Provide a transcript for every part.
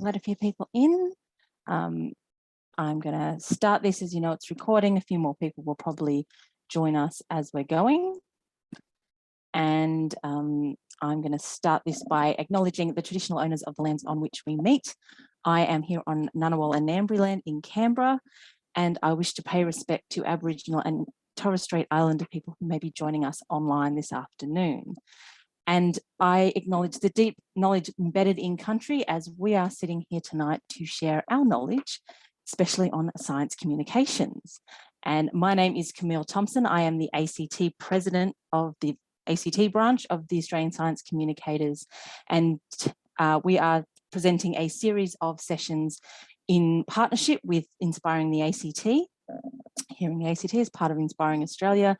let a few people in. I'm going to start this. As you know, it's recording. A few more people will probably join us as we're going. And I'm going to start this by acknowledging the traditional owners of the lands on which we meet. I am here on Ngunnawal and Ngambri land in Canberra, and I wish to pay respect to Aboriginal and Torres Strait Islander people who may be joining us online this afternoon. And I acknowledge the deep knowledge embedded in country as we are sitting here tonight to share our knowledge, especially on science communications. And my name is Camille Thompson. I am the ACT president of the ACT branch of the Australian Science Communicators. And we are presenting a series of sessions in partnership with Inspiring the ACT, here in the ACT as part of Inspiring Australia.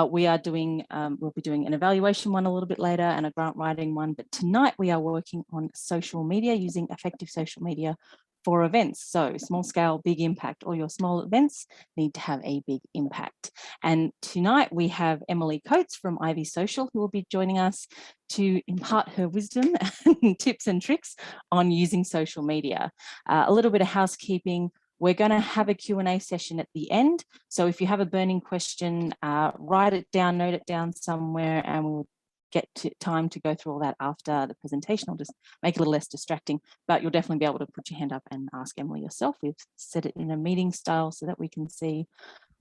We are doing, we'll be doing an evaluation one a little bit later and a grant writing one, but tonight we are working on social media, using effective social media for events. So small scale, big impact. All your small events need to have a big impact. And tonight we have Emily Coates from Ivy Social, who will be joining us to impart her wisdom and tips and tricks on using social media. A little bit of housekeeping. We're going to have a Q&A session at the end. So if you have a burning question, write it down, note it down somewhere, and we'll get time to go through all that after the presentation. I'll just make it a little less distracting, but you'll definitely be able to put your hand up and ask Emily yourself. We've set it in a meeting style so that we can see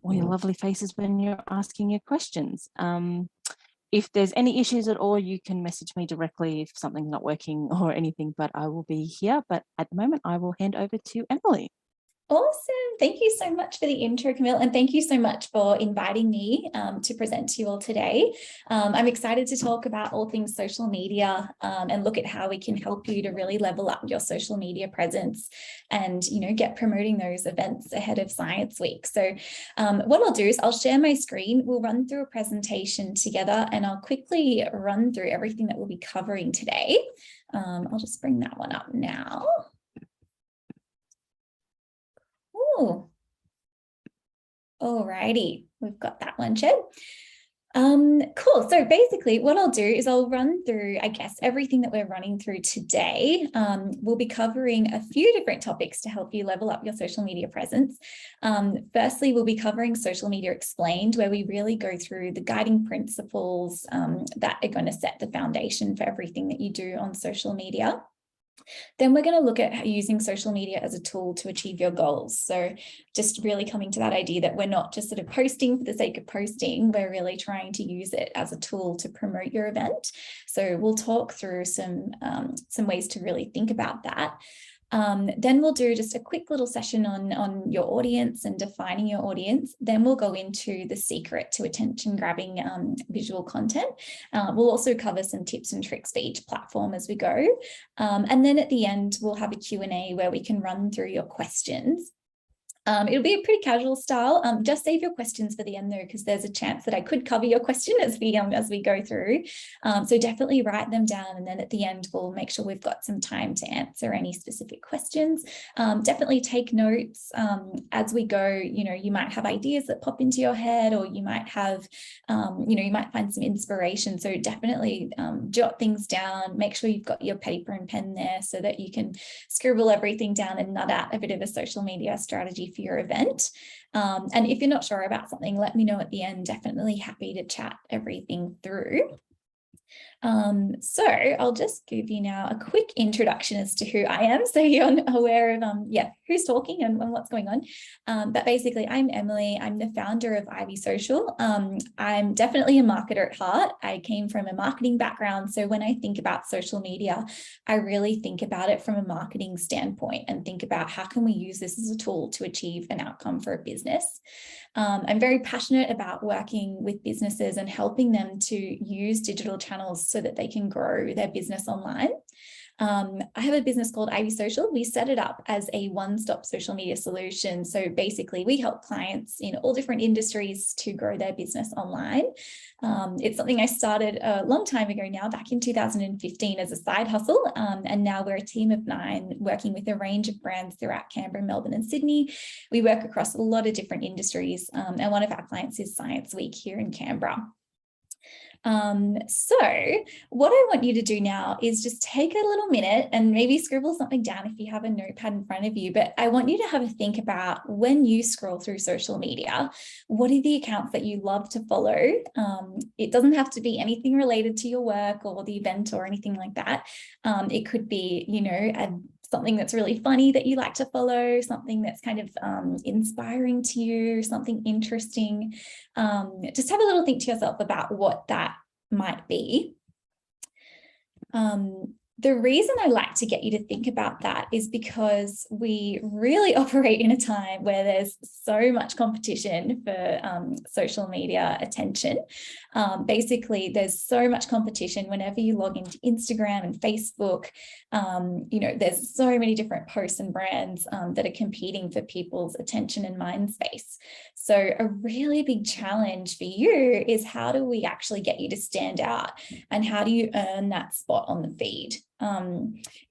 all your lovely faces when you're asking your questions. If there's any issues at all, you can message me directly if something's not working or anything, but I will be here. But at the moment, I will hand over to Emily. Awesome. Thank you so much for the intro, Camille, and thank you so much for inviting me to present to you all today. I'm excited to talk about all things social media and look at how we can help you to really level up your social media presence and, you know, get promoting those events ahead of Science Week. So what I'll do is I'll share my screen. We'll run through a presentation together and I'll quickly run through everything that we'll be covering today. I'll just bring that one up now. Oh, alrighty, we've got that one, Chad. Cool. So basically what I'll do is I'll run through, I guess, everything that we're running through today. We'll be covering a few different topics to help you level up your social media presence. Firstly, we'll be covering Social Media Explained, where we really go through the guiding principles that are going to set the foundation for everything that you do on social media. Then we're going to look at using social media as a tool to achieve your goals. So just really coming to that idea that we're not just sort of posting for the sake of posting, we're really trying to use it as a tool to promote your event. So we'll talk through some ways to really think about that. Then we'll do just a quick little session on your audience and defining your audience. Then we'll go into the secret to attention grabbing visual content. We'll also cover some tips and tricks for each platform as we go. And then at the end, we'll have a Q&A where we can run through your questions. It'll be a pretty casual style. Just save your questions for the end though, because there's a chance that I could cover your question as we go through. So definitely write them down, and then at the end we'll make sure we've got some time to answer any specific questions. Definitely take notes as we go. You know, you might have ideas that pop into your head, or you might have, you know, you might find some inspiration. So definitely jot things down. Make sure you've got your paper and pen there so that you can scribble everything down and nut out a bit of a social media strategy for your event. And if you're not sure about something, let me know at the end. Definitely happy to chat everything through. So I'll just give you now a quick introduction as to who I am, so you're aware of who's talking and what's going on. But basically, I'm Emily. I'm the founder of Ivy Social. I'm definitely a marketer at heart. I came from a marketing background, so when I think about social media, I really think about it from a marketing standpoint and think about how can we use this as a tool to achieve an outcome for a business. I'm very passionate about working with businesses and helping them to use digital channels so that they can grow their business online. I have a business called Ivy Social. We set it up as a one-stop social media solution. So basically we help clients in all different industries to grow their business online. It's something I started a long time ago now, back in 2015 as a side hustle. And now we're a team of 9 working with a range of brands throughout Canberra, Melbourne and Sydney. We work across a lot of different industries. And one of our clients is Science Week here in Canberra. So what I want you to do now is just take a little minute and maybe scribble something down if you have a notepad in front of you. But I want you to have a think about when you scroll through social media, what are the accounts that you love to follow? It doesn't have to be anything related to your work or the event or anything like that. It could be, something that's really funny that you like to follow, something that's kind of inspiring to you, something interesting. Just have a little think to yourself about what that might be. The reason I like to get you to think about that is because we really operate in a time where there's so much competition for social media attention. Basically, there's so much competition whenever you log into Instagram and Facebook. There's so many different posts and brands that are competing for people's attention and mind space. So a really big challenge for you is, how do we actually get you to stand out, and how do you earn that spot on the feed?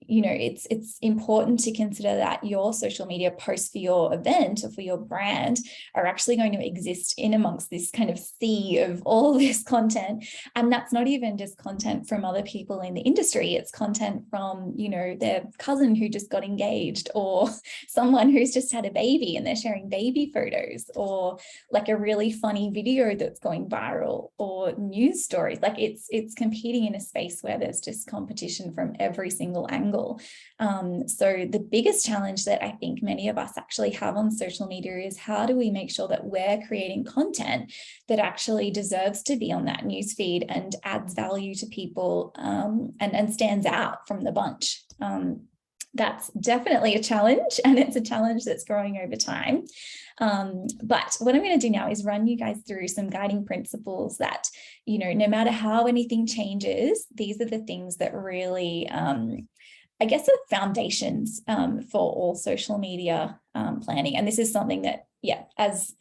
It's important to consider that your social media posts for your event or for your brand are actually going to exist in amongst this kind of sea of all this content. And that's not even just content from other people in the industry. It's content from, their cousin who just got engaged, or someone who's just had a baby and they're sharing baby photos, or like a really funny video that's going viral, or news stories. Like it's competing in a space where there's just competition from every single angle. So the biggest challenge that I think many of us actually have on social media is, how do we make sure that we're creating content that actually deserves to be on that news feed and adds value to people, and stands out from the bunch? That's definitely a challenge, and it's a challenge that's growing over time. But what I'm going to do now is run you guys through some guiding principles that, no matter how anything changes, these are the things that really, I guess, are foundations for all social media planning. And this is something that, as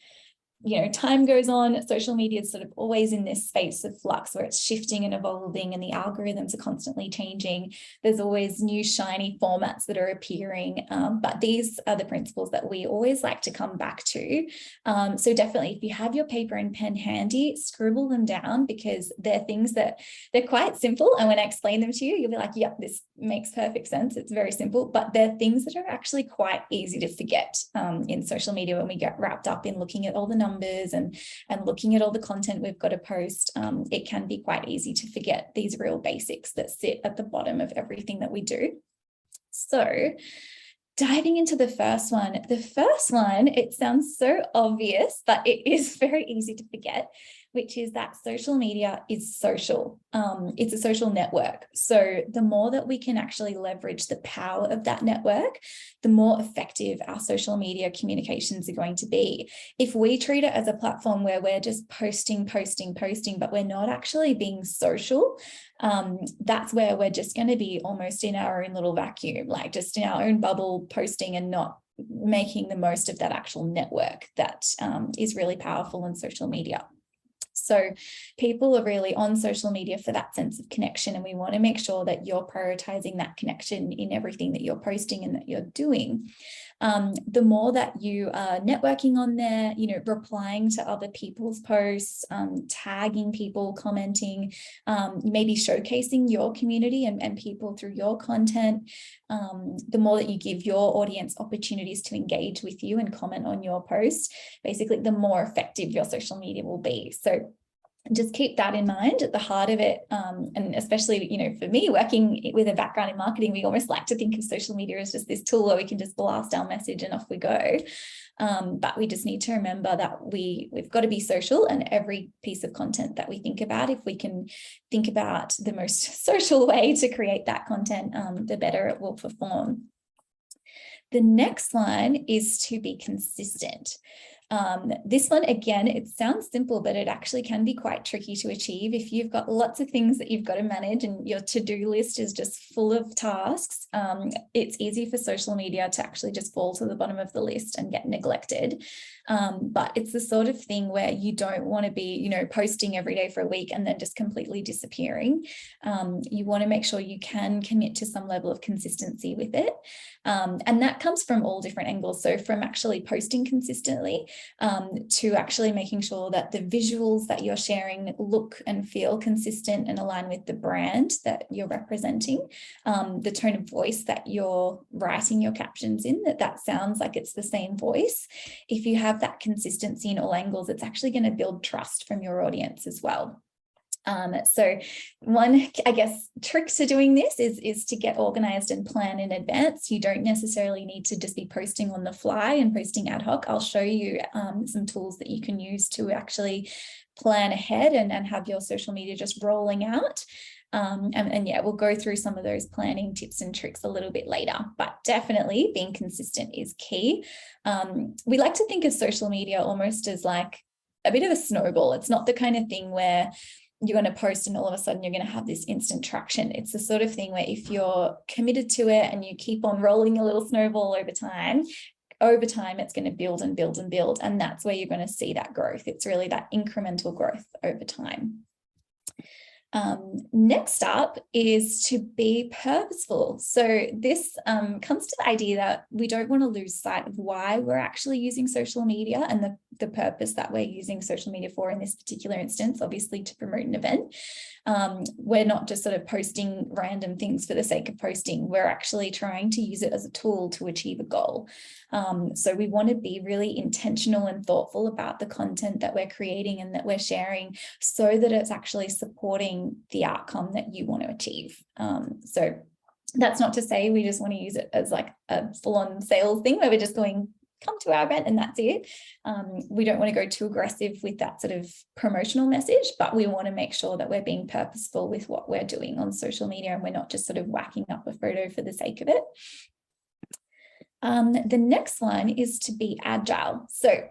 time goes on, social media is sort of always in this space of flux where it's shifting and evolving, and the algorithms are constantly changing. There's always new shiny formats that are appearing, but these are the principles that we always like to come back to. So definitely, if you have your paper and pen handy, scribble them down, because they're things that they're quite simple, and when I explain them to you, you'll be like, yep, this makes perfect sense. It's very simple, but they're things that are actually quite easy to forget in social media when we get wrapped up in looking at all the numbers and looking at all the content we've got to post. It can be quite easy to forget these real basics that sit at the bottom of everything that we do. So diving into the first one, it sounds so obvious, but it is very easy to forget, which is that social media is social. It's a social network. So the more that we can actually leverage the power of that network, the more effective our social media communications are going to be. If we treat it as a platform where we're just posting, but we're not actually being social, that's where we're just going to be almost in our own little vacuum, like just in our own bubble, posting and not making the most of that actual network that is really powerful in social media. So people are really on social media for that sense of connection, and we want to make sure that you're prioritizing that connection in everything that you're posting and that you're doing. The more that you are networking on there, replying to other people's posts, tagging people, commenting, maybe showcasing your community and people through your content, the more that you give your audience opportunities to engage with you and comment on your posts, basically the more effective your social media will be. So just keep that in mind at the heart of it. And especially, for me, working with a background in marketing, we almost like to think of social media as just this tool where we can just blast our message and off we go. But we just need to remember that we've got to be social, and every piece of content that we think about, if we can think about the most social way to create that content, the better it will perform. The next one is to be consistent. This one, again, it sounds simple, but it actually can be quite tricky to achieve. If you've got lots of things that you've got to manage and your to-do list is just full of tasks, it's easy for social media to actually just fall to the bottom of the list and get neglected. But it's the sort of thing where you don't want to be, posting every day for a week and then just completely disappearing. You want to make sure you can commit to some level of consistency with it. And that comes from all different angles. So from actually posting consistently, to actually making sure that the visuals that you're sharing look and feel consistent and align with the brand that you're representing, the tone of voice that you're writing your captions in, that sounds like it's the same voice. If you have that consistency in all angles, it's actually going to build trust from your audience as well. So one, I guess, trick to doing this is to get organized and plan in advance. You don't necessarily need to just be posting on the fly and posting ad hoc. I'll show you some tools that you can use to actually plan ahead and have your social media just rolling out. And yeah, we'll go through some of those planning tips and tricks a little bit later, but definitely being consistent is key. We like to think of social media almost as like a bit of a snowball. It's not the kind of thing where you're going to post and all of a sudden you're going to have this instant traction. It's the sort of thing where if you're committed to it and you keep on rolling a little snowball over time, it's going to build and build and build. And that's where you're going to see that growth. It's really that incremental growth over time. Next up is to be purposeful. So this comes to the idea that we don't want to lose sight of why we're actually using social media and the purpose that we're using social media for in this particular instance, obviously to promote an event. We're not just sort of posting random things for the sake of posting. We're actually trying to use it as a tool to achieve a goal. So we want to be really intentional and thoughtful about the content that we're creating and that we're sharing so that it's actually supporting the outcome that you want to achieve. So that's not to say we just want to use it as like a full-on sales thing where we're just going, come to our event and that's it. We don't want to go too aggressive with that sort of promotional message, but we want to make sure that we're being purposeful with what we're doing on social media and we're not just sort of whacking up a photo for the sake of it. The next one is to be agile. So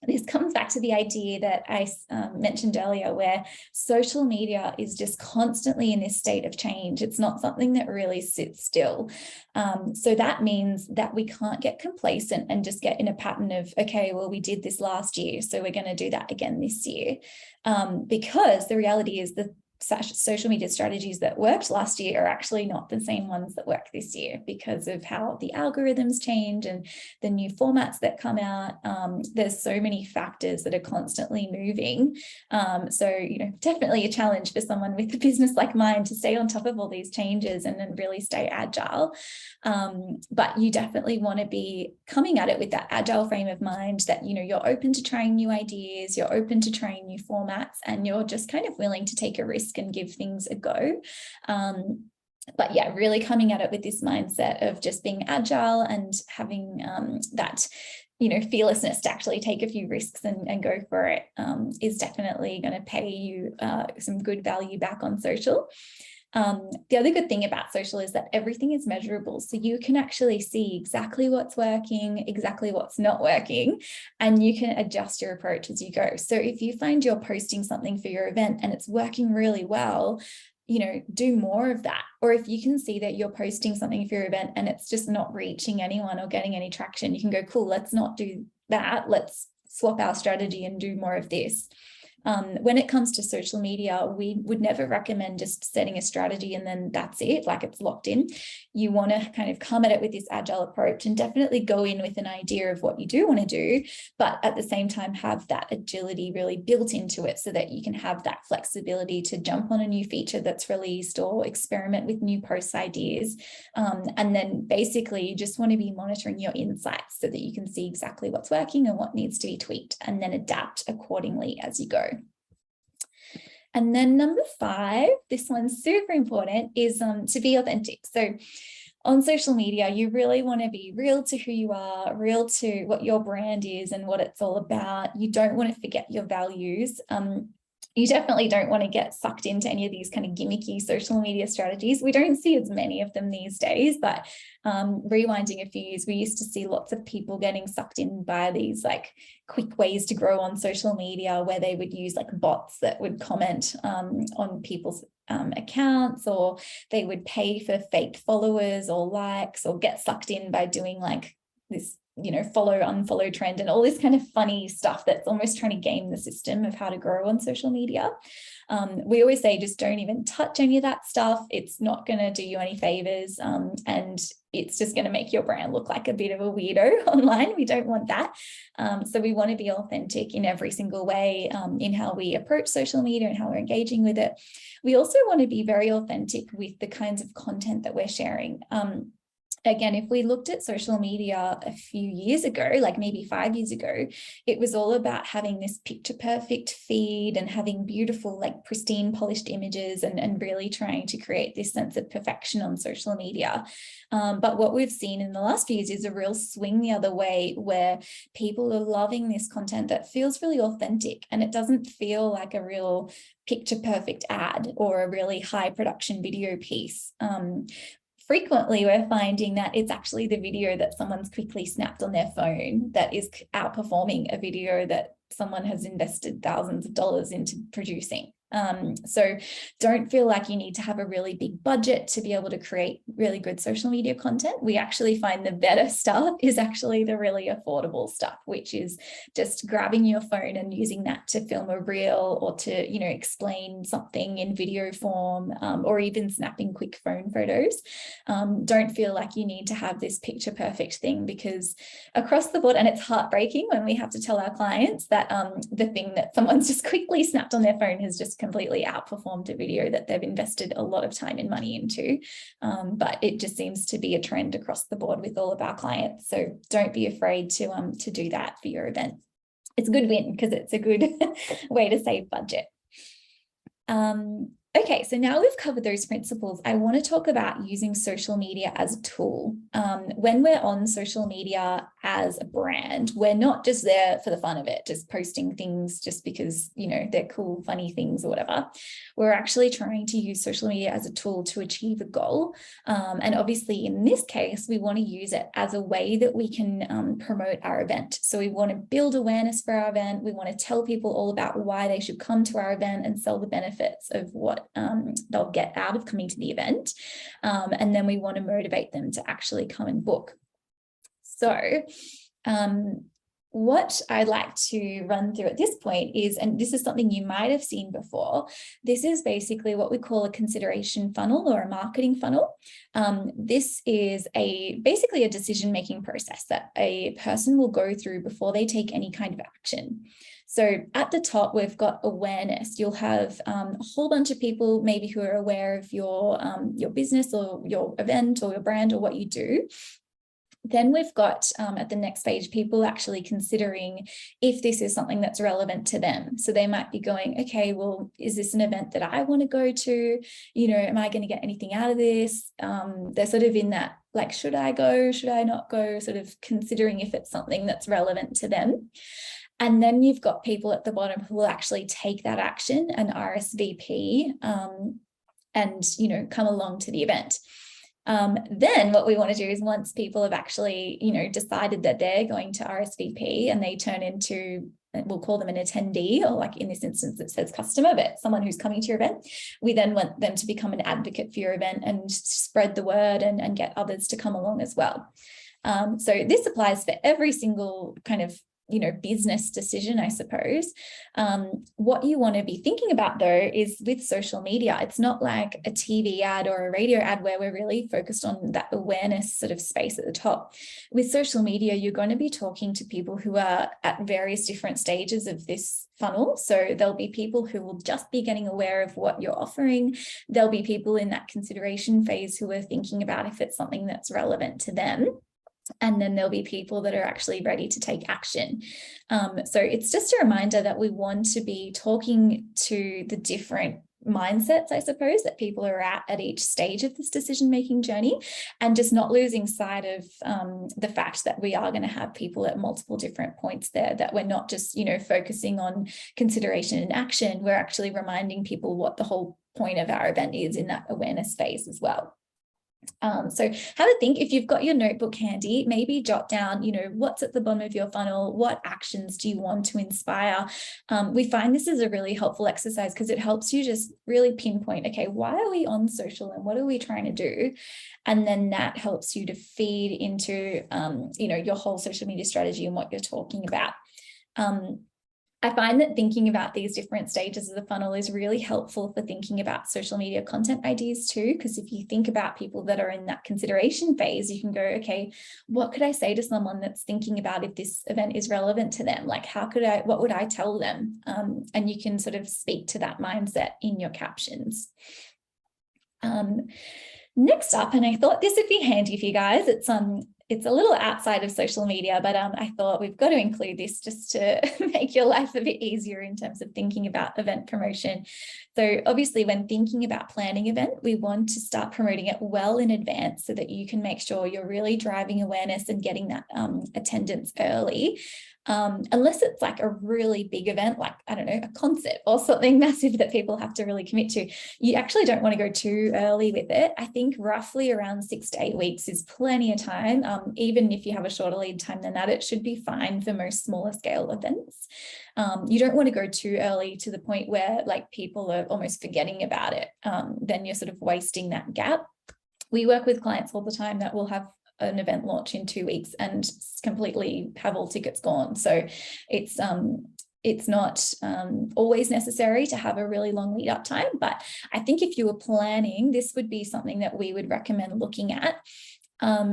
this comes back to the idea that I mentioned earlier, where social media is just constantly in this state of change. It's not something that really sits still. So that means that we can't get complacent and just get in a pattern of, okay, well, we did this last year, so we're going to do that again this year. Because the reality is that social media strategies that worked last year are actually not the same ones that work this year because of how the algorithms change and the new formats that come out. There's so many factors that are constantly moving. So, you know, definitely a challenge for someone with a business like mine to stay on top of all these changes and then really stay agile. But you definitely want to be coming at it with that agile frame of mind that, you know, you're open to trying new ideas, you're open to trying new formats, and you're just kind of willing to take a risk and give things a go. But yeah, really coming at it with this mindset of just being agile and having that, you know, fearlessness to actually take a few risks and go for it is definitely going to pay you some good value back on social. The other good thing about social is that everything is measurable. So you can actually see exactly what's working, exactly what's not working, and you can adjust your approach as you go. So if you find you're posting something for your event and it's working really well, you know, do more of that. Or if you can see that you're posting something for your event and it's just not reaching anyone or getting any traction, you can go, cool, let's not do that. Let's swap our strategy and do more of this. When it comes to social media, we would never recommend just setting a strategy and then that's it, like it's locked in. You want to kind of come at it with this agile approach and definitely go in with an idea of what you do want to do, but at the same time have that agility really built into it so that you can have that flexibility to jump on a new feature that's released or experiment with new post ideas. And then basically you just want to be monitoring your insights so that you can see exactly what's working and what needs to be tweaked and then adapt accordingly as you go. And then number 5, this one's super important, is to be authentic. So on social media, you really want to be real to who you are, real to what your brand is and what it's all about. You don't want to forget your values. You definitely don't want to get sucked into any of these kind of gimmicky social media strategies. We don't see as many of them these days, but rewinding a few years, we used to see lots of people getting sucked in by these like quick ways to grow on social media where they would use like bots that would comment on people's accounts, or they would pay for fake followers or likes, or get sucked in by doing like this follow, unfollow trend and all this kind of funny stuff that's almost trying to game the system of how to grow on social media. We always say just don't even touch any of that stuff. It's not going to do you any favors, and it's just going to make your brand look like a bit of a weirdo online. We don't want that. So we want to be authentic in every single way, in how we approach social media and how we're engaging with it. We also want to be very authentic with the kinds of content that we're sharing. Again, if we looked at social media a few years ago, like maybe 5 years ago, it was all about having this picture perfect feed and having beautiful, like pristine, polished images and really trying to create this sense of perfection on social media. But what we've seen in the last few years is a real swing the other way, where people are loving this content that feels really authentic, and it doesn't feel like a real picture perfect ad or a really high production video piece. Frequently, we're finding that it's actually the video that someone's quickly snapped on their phone that is outperforming a video that someone has invested thousands of dollars into producing. So don't feel like you need to have a really big budget to be able to create really good social media content. We actually find the better stuff is actually the really affordable stuff, which is just grabbing your phone and using that to film a reel or to, explain something in video form, or even snapping quick phone photos. Don't feel like you need to have this picture perfect thing, because across the board, and it's heartbreaking when we have to tell our clients that the thing that someone's just quickly snapped on their phone has just completely outperformed a video that they've invested a lot of time and money into. But it just seems to be a trend across the board with all of our clients. So don't be afraid to do that for your event. It's a good win because it's a good way to save budget. Okay, so now we've covered those principles, I want to talk about using social media as a tool. When we're on social media as a brand, we're not just there for the fun of it, just posting things just because, they're cool, funny things or whatever. We're actually trying to use social media as a tool to achieve a goal. And obviously in this case, we want to use it as a way that we can promote our event. So we want to build awareness for our event. We want to tell people all about why they should come to our event and sell the benefits of what they'll get out of coming to the event. And then we want to motivate them to actually come and book. So what I'd like to run through at this point is, and this is something you might have seen before, this is basically what we call a consideration funnel or a marketing funnel. This is basically a decision-making process that a person will go through before they take any kind of action. So at the top, we've got awareness. You'll have a whole bunch of people maybe who are aware of your business or your event or your brand or what you do. Then we've got at the next page, people actually considering if this is something that's relevant to them. So they might be going, okay, well, is this an event that I want to go to? Am I going to get anything out of this? They're sort of in that, like, should I go? Should I not go? Sort of considering if it's something that's relevant to them. And then you've got people at the bottom who will actually take that action and RSVP and, come along to the event. Then what we want to do is, once people have actually, decided that they're going to RSVP and they turn into, we'll call them an attendee, or like in this instance, it says customer, but someone who's coming to your event, we then want them to become an advocate for your event and spread the word and get others to come along as well. So this applies for every single kind of business decision, I suppose. What you want to be thinking about though is with social media, it's not like a TV ad or a radio ad where we're really focused on that awareness sort of space at the top. With social media, you're going to be talking to people who are at various different stages of this funnel. So there'll be people who will just be getting aware of what you're offering. There'll be people in that consideration phase who are thinking about if it's something that's relevant to them. And then there'll be people that are actually ready to take action. So it's just a reminder that we want to be talking to the different mindsets, I suppose, that people are at each stage of this decision-making journey, and just not losing sight of the fact that we are going to have people at multiple different points there, that we're not just, focusing on consideration and action. We're actually reminding people what the whole point of our event is in that awareness phase as well. So have a think. If you've got your notebook handy, maybe jot down, what's at the bottom of your funnel, what actions do you want to inspire? We find this is a really helpful exercise because it helps you just really pinpoint, okay, why are we on social and what are we trying to do? And then that helps you to feed into, your whole social media strategy and what you're talking about. I find that thinking about these different stages of the funnel is really helpful for thinking about social media content ideas too, because if you think about people that are in that consideration phase, you can go, okay, what could I say to someone that's thinking about if this event is relevant to them? Like, what would I tell them? And you can sort of speak to that mindset in your captions. Next up, and I thought this would be handy for you guys, it's a little outside of social media, but I thought we've got to include this just to make your life a bit easier in terms of thinking about event promotion. So obviously when thinking about planning an event, we want to start promoting it well in advance so that you can make sure you're really driving awareness and getting that attendance early. Unless it's like a really big event, like, I don't know, a concert or something massive that people have to really commit to, you actually don't want to go too early with it. I think roughly around 6 to 8 weeks is plenty of time. Even if you have a shorter lead time than that, it should be fine for most smaller scale events. You don't want to go too early to the point where like people are almost forgetting about it. Then you're sort of wasting that gap. We work with clients all the time that will have an event launch in 2 weeks and completely have all tickets gone. So it's not always necessary to have a really long lead up time, but I think if you were planning, this would be something that we would recommend looking at.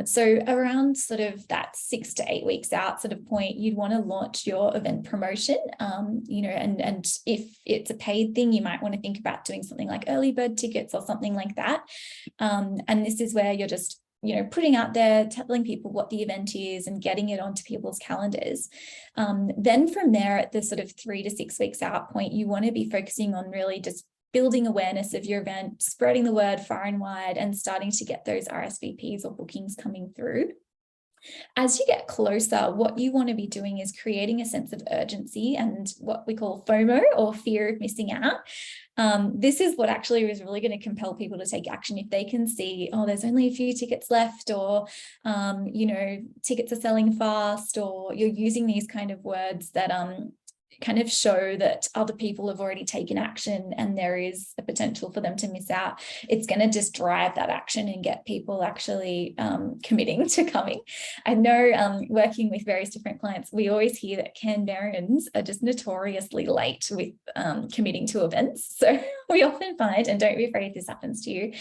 So around sort of that 6 to 8 weeks out sort of point, you'd want to launch your event promotion, and if it's a paid thing, you might want to think about doing something like early bird tickets or something like that. And this is where you're just putting out there, telling people what the event is and getting it onto people's calendars. Then from there, at the sort of 3 to 6 weeks out point, you want to be focusing on really just building awareness of your event, spreading the word far and wide, and starting to get those RSVPs or bookings coming through. As you get closer, what you want to be doing is creating a sense of urgency and what we call FOMO, or fear of missing out. This is what actually is really going to compel people to take action. If they can see, oh, there's only a few tickets left, or, tickets are selling fast, or you're using these kind of words that kind of show that other people have already taken action and there is a potential for them to miss out, it's going to just drive that action and get people actually committing to coming. I know working with various different clients, we always hear that Canberrans are just notoriously late with committing to events. So we often find, and don't be afraid if this happens to you,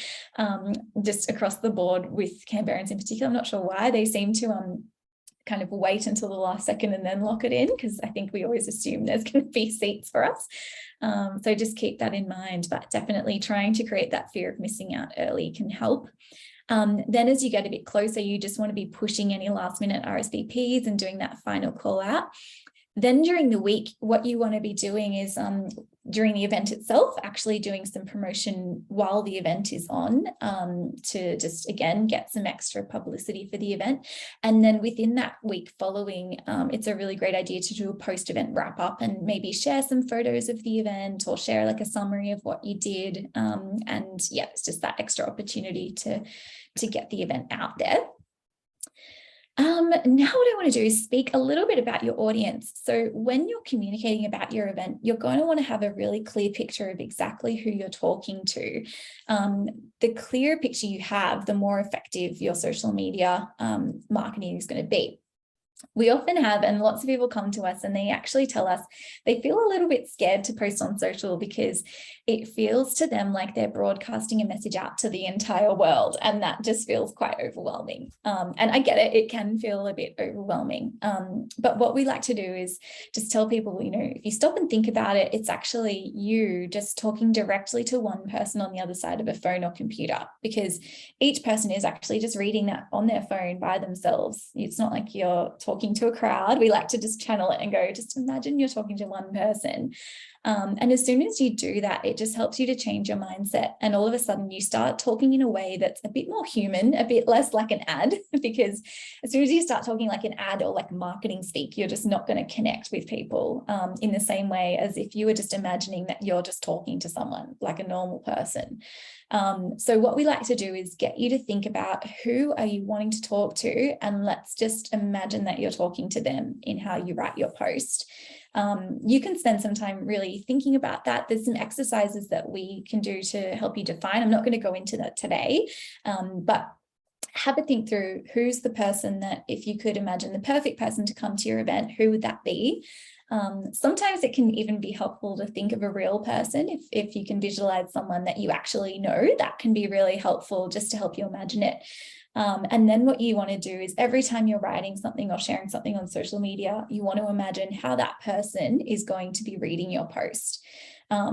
just across the board with Canberrans in particular, I'm not sure why, they seem to kind of wait until the last second and then lock it in, because I think we always assume there's going to be seats for us. So just keep that in mind, but definitely trying to create that fear of missing out early can help. Then as you get a bit closer, you just want to be pushing any last minute RSVPs and doing that final call out. Then during the week, what you want to be doing is during the event itself, actually doing some promotion while the event is on, to just, again, get some extra publicity for the event. And then within that week following, it's a really great idea to do a post-event wrap-up and maybe share some photos of the event or share like a summary of what you did. And yeah, it's just that extra opportunity to get the event out there. Now what I want to do is speak a little bit about your audience. So when you're communicating about your event, you're going to want to have a really clear picture of exactly who you're talking to. The clearer picture you have, the more effective your social media marketing is going to be. We often have, and lots of people come to us and they actually tell us they feel a little bit scared to post on social because it feels to them like they're broadcasting a message out to the entire world, and that just feels quite overwhelming. And I get it, it can feel a bit overwhelming. But what we like to do is just tell people, if you stop and think about it, it's actually you just talking directly to one person on the other side of a phone or computer, because each person is actually just reading that on their phone by themselves. It's not like you're talking to a crowd. We like to just channel it and go, just imagine you're talking to one person. And as soon as you do that, it just helps you to change your mindset. And all of a sudden you start talking in a way that's a bit more human, a bit less like an ad, because as soon as you start talking like an ad or like marketing speak, you're just not going to connect with people in the same way as if you were just imagining that you're just talking to someone like a normal person. So what we like to do is get you to think about who are you wanting to talk to, and let's just imagine that you're talking to them in how you write your post. You can spend some time really thinking about that. There's some exercises that we can do to help you define. I'm not going to go into that today, but have a think through who's the person that, if you could imagine the perfect person to come to your event, who would that be? Sometimes it can even be helpful to think of a real person. If you can visualize someone that you actually know, that can be really helpful just to help you imagine it. And then what you want to do is every time you're writing something or sharing something on social media, you want to imagine how that person is going to be reading your post.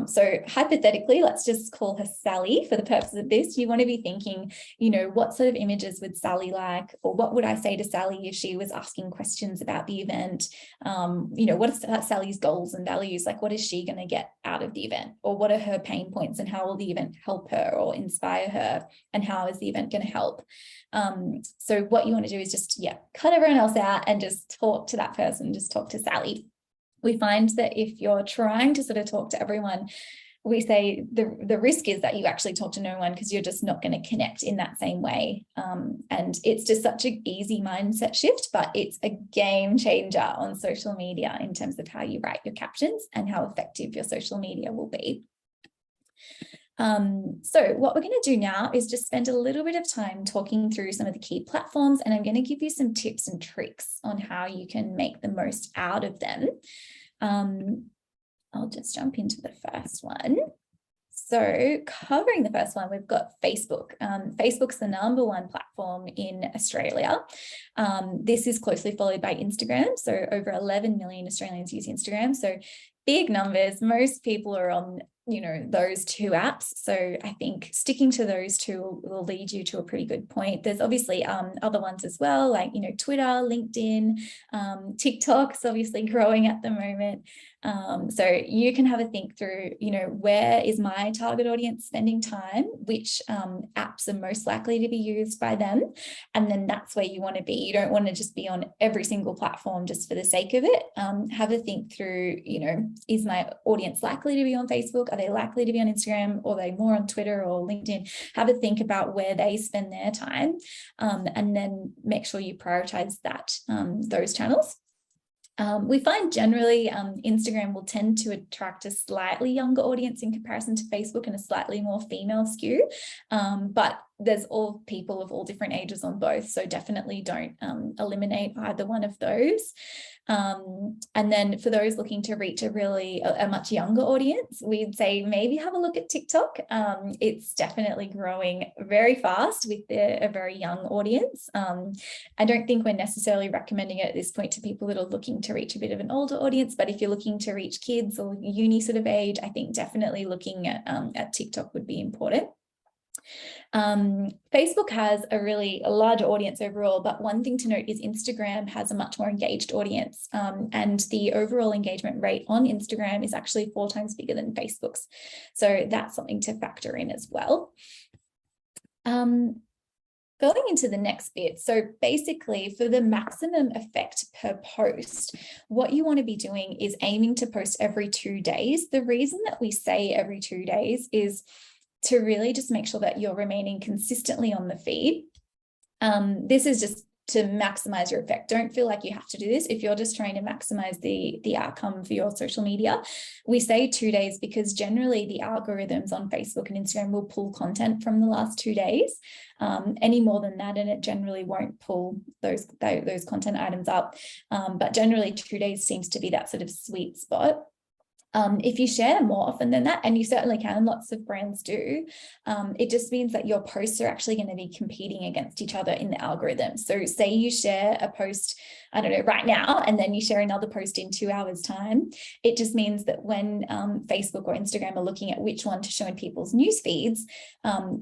So hypothetically, let's just call her Sally for the purpose of this. You want to be thinking, what sort of images would Sally like? Or what would I say to Sally if she was asking questions about the event? What is Sally's goals and values? Like, what is she going to get out of the event? Or what are her pain points, and how will the event help her or inspire her? And how is the event going to help? So what you want to do is just, cut everyone else out and just talk to that person, just talk to Sally. We find that if you're trying to sort of talk to everyone, we say the risk is that you actually talk to no one, because you're just not going to connect in that same way. And it's just such an easy mindset shift, but it's a game changer on social media in terms of how you write your captions and how effective your social media will be. So what we're going to do now is just spend a little bit of time talking through some of the key platforms, and I'm going to give you some tips and tricks on how you can make the most out of them. I'll just jump into the first one. So covering the first one, we've got Facebook. Facebook's the #1 platform in Australia. This is closely followed by Instagram. So over 11 million Australians use Instagram. So big numbers. Most people are on those two apps. So I think sticking to those two will lead you to a pretty good point. There's obviously other ones as well, like, Twitter, LinkedIn, TikTok is obviously growing at the moment. So you can have a think through, where is my target audience spending time? Which apps are most likely to be used by them? And then that's where you want to be. You don't want to just be on every single platform just for the sake of it. Have a think through, is my audience likely to be on Facebook? Are they likely to be on Instagram? Or are they more on Twitter or LinkedIn? Have a think about where they spend their time, and then make sure you prioritize those channels. We find generally Instagram will tend to attract a slightly younger audience in comparison to Facebook, and a slightly more female skew, but there's all people of all different ages on both, so definitely don't eliminate either one of those. And then for those looking to reach a much younger audience, we'd say maybe have a look at TikTok. It's definitely growing very fast with a very young audience. I don't think we're necessarily recommending it at this point to people that are looking to reach a bit of an older audience, but if you're looking to reach kids or uni sort of age, I think definitely looking at TikTok would be important. Facebook has a larger audience overall, but one thing to note is Instagram has a much more engaged audience, and the overall engagement rate on Instagram is actually 4 times bigger than Facebook's. So that's something to factor in as well. Going into the next bit, so basically for the maximum effect per post, what you want to be doing is aiming to post every 2 days. The reason that we say every 2 days is to really just make sure that you're remaining consistently on the feed. This is just to maximize your effect. Don't feel like you have to do this if you're just trying to maximize the outcome for your social media. We say 2 days because generally the algorithms on Facebook and Instagram will pull content from the last 2 days. Any more than that, and it generally won't pull those content items up. But generally 2 days seems to be that sort of sweet spot. If you share more often than that, and you certainly can, lots of brands do, it just means that your posts are actually going to be competing against each other in the algorithm. So say you share a post, I don't know, right now, and then you share another post in 2 hours time. It just means that when Facebook or Instagram are looking at which one to show in people's news feeds,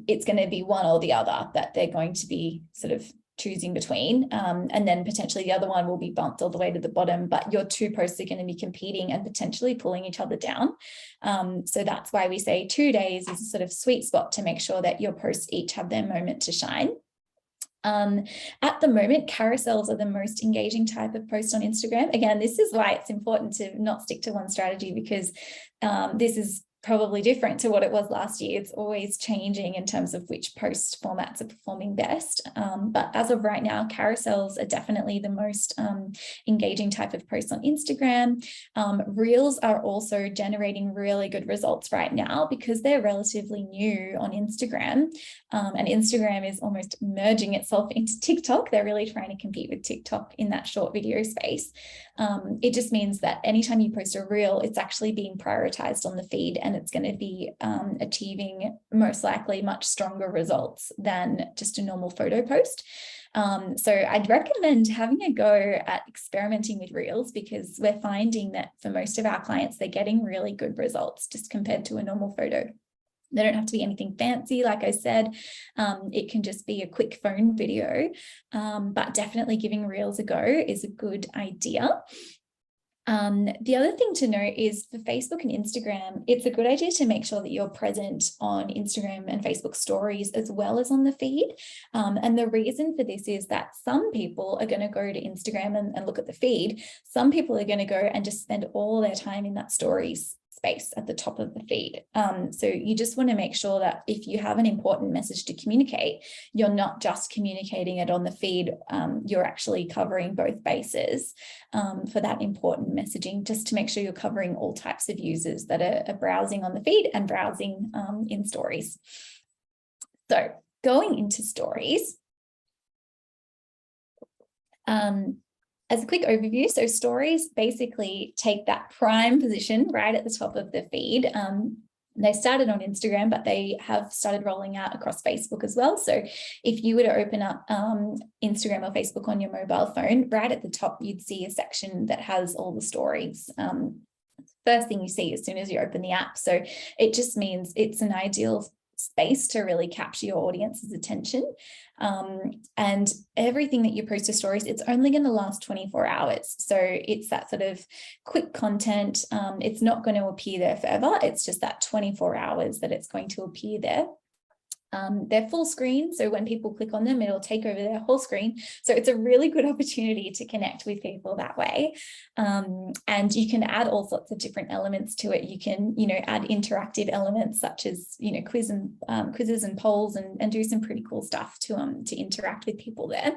it's going to be one or the other that they're going to be sort of choosing between, and then potentially the other one will be bumped all the way to the bottom, but your 2 posts are going to be competing and potentially pulling each other down. So that's why we say 2 days is a sort of sweet spot to make sure that your posts each have their moment to shine. At the moment, carousels are the most engaging type of post on Instagram. Again, this is why it's important to not stick to one strategy, because this is probably different to what it was last year. It's always changing in terms of which post formats are performing best. But as of right now, carousels are definitely the most engaging type of post on Instagram. Reels are also generating really good results right now because they're relatively new on Instagram. And Instagram is almost merging itself into TikTok. They're really trying to compete with TikTok in that short video space. It just means that anytime you post a reel, it's actually being prioritized on the feed, and it's going to be achieving most likely much stronger results than just a normal photo post. So I'd recommend having a go at experimenting with reels, because we're finding that for most of our clients, they're getting really good results just compared to a normal photo. They don't have to be anything fancy, like I said. It can just be a quick phone video, but definitely giving reels a go is a good idea. The other thing to note is for Facebook and Instagram, it's a good idea to make sure that you're present on Instagram and Facebook stories as well as on the feed. And the reason for this is that some people are going to go to Instagram and look at the feed. Some people are going to go and just spend all their time in that stories space at the top of the feed. So you just want to make sure that if you have an important message to communicate, you're not just communicating it on the feed, you're actually covering both bases for that important messaging, just to make sure you're covering all types of users that are browsing on the feed and browsing in stories. So going into stories, as a quick overview, so stories basically take that prime position right at the top of the feed. They started on Instagram, but they have started rolling out across Facebook as well. So if you were to open up Instagram or Facebook on your mobile phone, right at the top, you'd see a section that has all the stories. First thing you see as soon as you open the app. So it just means it's an ideal space to really capture your audience's attention. And everything that you post to stories, it's only going to last 24 hours. So it's that sort of quick content. It's not going to appear there forever. It's just that 24 hours that it's going to appear there. They're full screen, so when people click on them, it'll take over their whole screen. So it's a really good opportunity to connect with people that way. And you can add all sorts of different elements to it. You can, add interactive elements such as, quizzes and polls, and do some pretty cool stuff to interact with people there.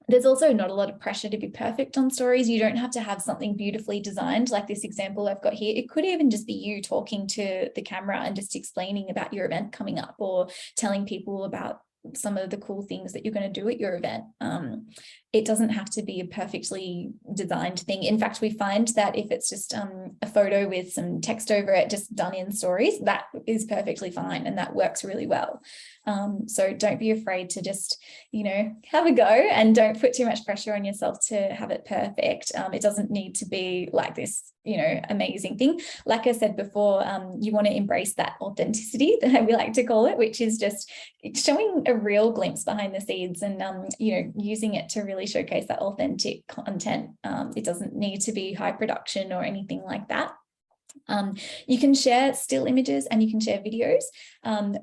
There's also not a lot of pressure to be perfect on stories. You don't have to have something beautifully designed like this example I've got here. It could even just be you talking to the camera and just explaining about your event coming up, or telling people about some of the cool things that you're going to do at your event. It doesn't have to be a perfectly designed thing. In fact, we find that if it's just a photo with some text over it, just done in stories, that is perfectly fine, and that works really well. So don't be afraid to just, have a go, and don't put too much pressure on yourself to have it perfect. It doesn't need to be like this, amazing thing. Like I said before, you want to embrace that authenticity that we like to call it, which is just showing a real glimpse behind the scenes, and, using it to really showcase that authentic content. It doesn't need to be high production or anything like that. You can share still images and you can share videos.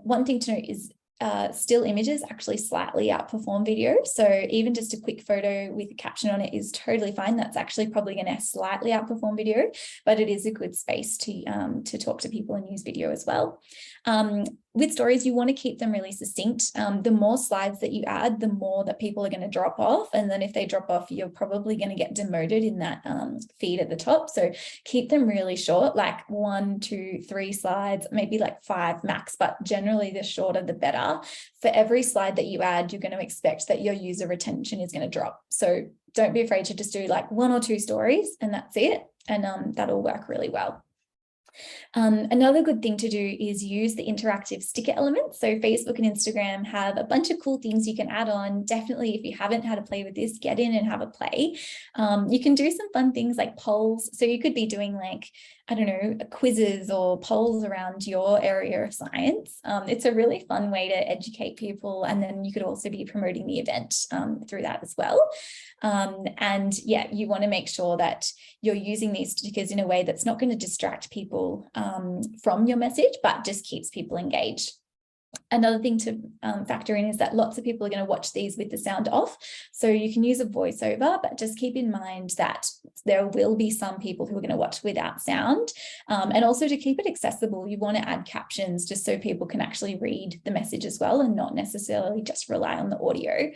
One thing to note is still images actually slightly outperform video. So even just a quick photo with a caption on it is totally fine. That's actually probably going to slightly outperform video, but it is a good space to talk to people and use video as well. With stories, you want to keep them really succinct. The more slides that you add, the more that people are going to drop off. And then if they drop off, you're probably going to get demoted in that feed at the top. So keep them really short, like 1, 2, 3 slides, maybe like 5 max, but generally the shorter, the better. For every slide that you add, you're going to expect that your user retention is going to drop. So don't be afraid to just do like 1 or 2 stories, and that's it. And that'll work really well. Another good thing to do is use the interactive sticker elements. So Facebook and Instagram have a bunch of cool things you can add on. Definitely, if you haven't had a play with this, get in and have a play. You can do some fun things like polls. So you could be doing like, I don't know, quizzes or polls around your area of science. It's a really fun way to educate people. And then you could also be promoting the event through that as well. And yeah, you want to make sure that you're using these stickers in a way that's not going to distract people from your message, but just keeps people engaged. Another thing to factor in is that lots of people are going to watch these with the sound off. So you can use a voiceover, but just keep in mind that there will be some people who are going to watch without sound. And also to keep it accessible, you want to add captions just so people can actually read the message as well and not necessarily just rely on the audio.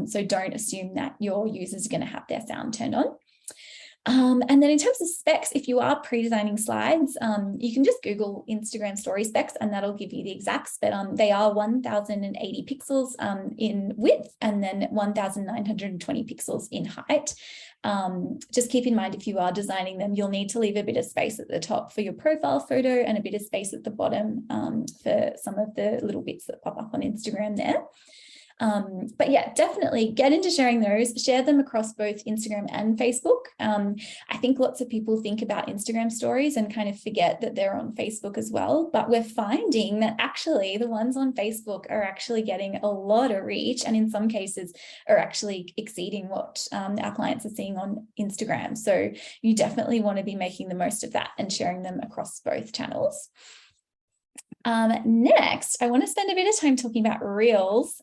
So don't assume that your users are going to have their sound turned on. And then in terms of specs, if you are pre-designing slides, you can just Google Instagram story specs and that'll give you the exacts, but they are 1080 pixels in width and then 1920 pixels in height. Just keep in mind, if you are designing them, you'll need to leave a bit of space at the top for your profile photo and a bit of space at the bottom for some of the little bits that pop up on Instagram there. But yeah, definitely get into sharing those, share them across both Instagram and Facebook. I think lots of people think about Instagram stories and kind of forget that they're on Facebook as well, but we're finding that actually the ones on Facebook are actually getting a lot of reach and in some cases are actually exceeding what our clients are seeing on Instagram. So you definitely want to be making the most of that and sharing them across both channels. Next, I want to spend a bit of time talking about Reels.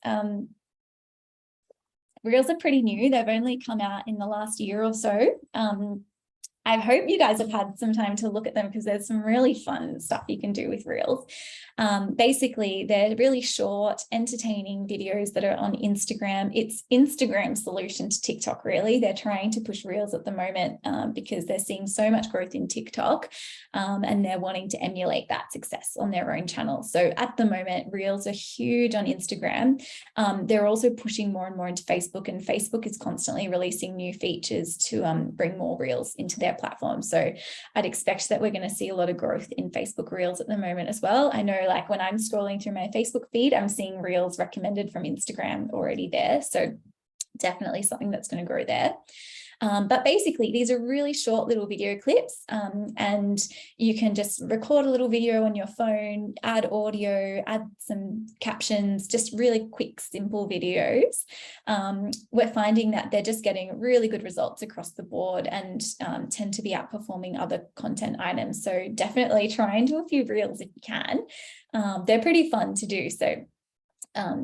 Reels are pretty new. They've only come out in the last year or so. I hope you guys have had some time to look at them because there's some really fun stuff you can do with Reels. Basically, they're really short, entertaining videos that are on Instagram. It's Instagram's solution to TikTok, really. They're trying to push Reels at the moment because they're seeing so much growth in TikTok and they're wanting to emulate that success on their own channel. So at the moment, Reels are huge on Instagram. They're also pushing more and more into Facebook, and Facebook is constantly releasing new features to bring more Reels into their platform. So I'd expect that we're going to see a lot of growth in Facebook Reels at the moment as well. I know, like when I'm scrolling through my Facebook feed, I'm seeing Reels recommended from Instagram already there. So definitely something that's going to grow there. But basically, these are really short little video clips and you can just record a little video on your phone, add audio, add some captions, just really quick, simple videos. We're finding that they're just getting really good results across the board and tend to be outperforming other content items. So definitely try and do a few reels if you can. They're pretty fun to do. So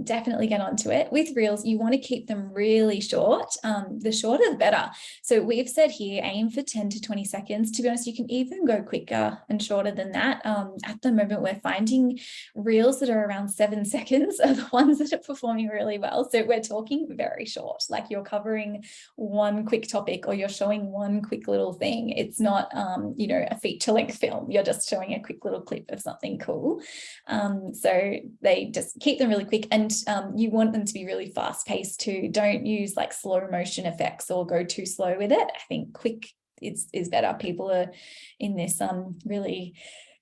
definitely get onto it. With Reels, you want to keep them really short. The shorter, the better. So we've said here, aim for 10 to 20 seconds. To be honest, you can even go quicker and shorter than that. At the moment, we're finding Reels that are around 7 seconds are the ones that are performing really well. So we're talking very short, like you're covering one quick topic or you're showing one quick little thing. It's not, you know, a feature-length film. You're just showing a quick little clip of something cool. So they just keep them really quick. And you want them to be really fast paced too. Don't use like slow motion effects or go too slow with it. I think quick is better. People are in this really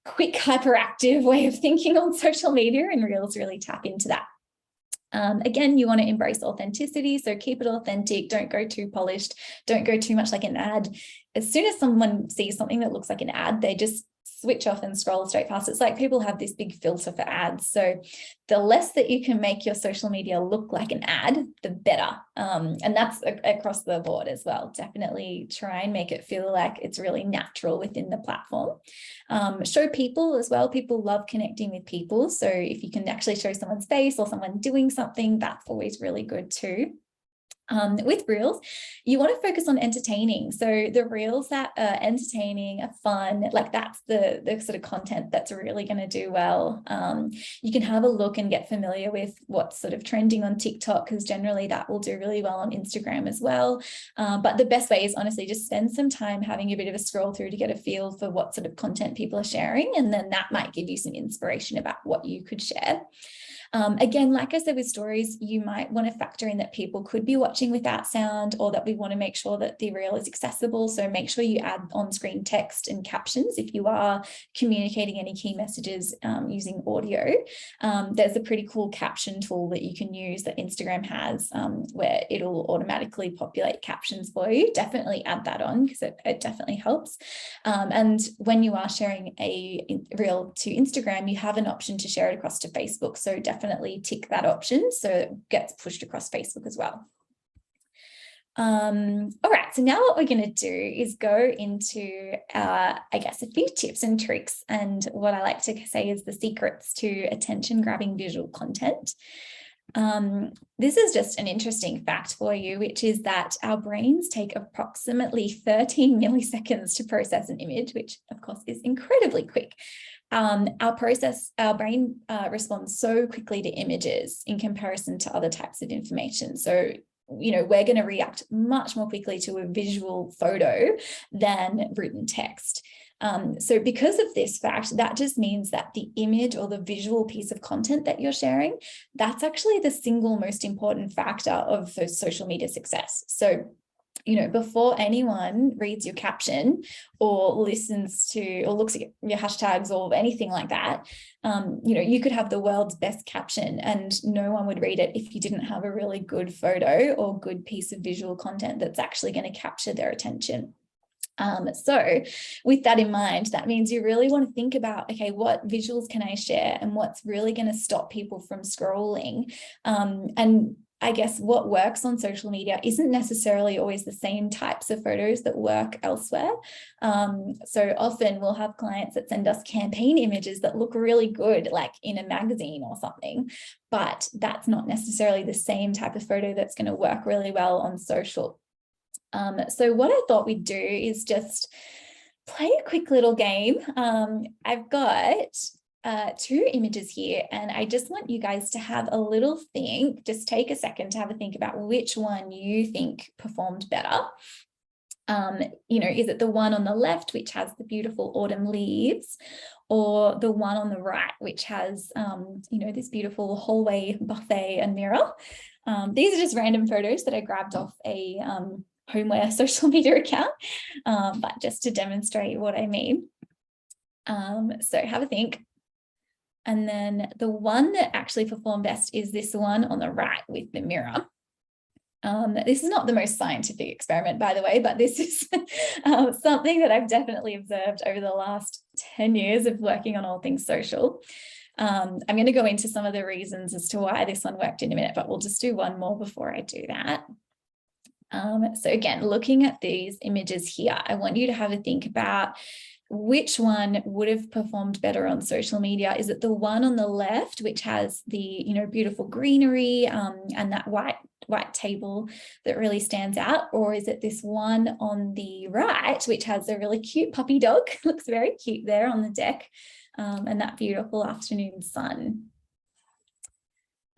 quick, hyperactive way of thinking on social media, and Reels really tap into that. Again, you want to embrace authenticity. So keep it authentic. Don't go too polished. Don't go too much like an ad. As soon as someone sees something that looks like an ad, they just switch off and scroll straight past. It's like people have this big filter for ads. So the less that you can make your social media look like an ad, the better. And that's across the board as well. Definitely try and make it feel like it's really natural within the platform. Show people as well. People love connecting with people. So if you can actually show someone's face or someone doing something, that's always really good too. With Reels, you want to focus on entertaining. So the Reels that are entertaining, are fun, like that's the sort of content that's really going to do well. You can have a look and get familiar with what's sort of trending on TikTok, because generally that will do really well on Instagram as well. But the best way is honestly just spend some time having a bit of a scroll through to get a feel for what sort of content people are sharing. And then that might give you some inspiration about what you could share. Again, like I said with stories, you might want to factor in that people could be watching without sound, or that we want to make sure that the reel is accessible. So make sure you add on-screen text and captions if you are communicating any key messages using audio. There's a pretty cool caption tool that you can use that Instagram has where it'll automatically populate captions for you. Definitely add that on because it definitely helps. And when you are sharing a reel to Instagram, you have an option to share it across to Facebook. So definitely tick that option so it gets pushed across Facebook as well. All right, so now what we're going to do is go into, I guess, a few tips and tricks, and what I like to say is the secrets to attention-grabbing visual content. This is just an interesting fact for you, which is that our brains take approximately 13 milliseconds to process an image, which of course is incredibly quick. Our brain responds so quickly to images in comparison to other types of information. So, we're going to react much more quickly to a visual photo than written text. So because of this fact, that just means that the image or the visual piece of content that you're sharing, that's actually the single most important factor of social media success. So, before anyone reads your caption or listens to or looks at your hashtags or anything like that, you could have the world's best caption and no one would read it if you didn't have a really good photo or good piece of visual content that's actually going to capture their attention. So with that in mind, that means you really want to think about, okay, what visuals can I share and what's really going to stop people from scrolling? And I guess what works on social media isn't necessarily always the same types of photos that work elsewhere. So often we'll have clients that send us campaign images that look really good, like in a magazine or something, but that's not necessarily the same type of photo that's going to work really well on social. So what I thought we'd do is just play a quick little game. I've got two images here, and I just want you guys to have a little think. Just take a second to have a think about which one you think performed better. Is it the one on the left, which has the beautiful autumn leaves, or the one on the right, which has, this beautiful hallway buffet and mirror? These are just random photos that I grabbed off a homeware social media account, but just to demonstrate what I mean. So have a think. And then the one that actually performed best is this one on the right with the mirror. This is not the most scientific experiment, by the way, but this is something that I've definitely observed over the last 10 years of working on all things social. I'm going to go into some of the reasons as to why this one worked in a minute, but we'll just do one more before I do that. So again, looking at these images here, I want you to have a think about which one would have performed better on social media. Is it the one on the left, which has the, beautiful greenery and that white table that really stands out? Or is it this one on the right, which has a really cute puppy dog, looks very cute there on the deck, and that beautiful afternoon sun?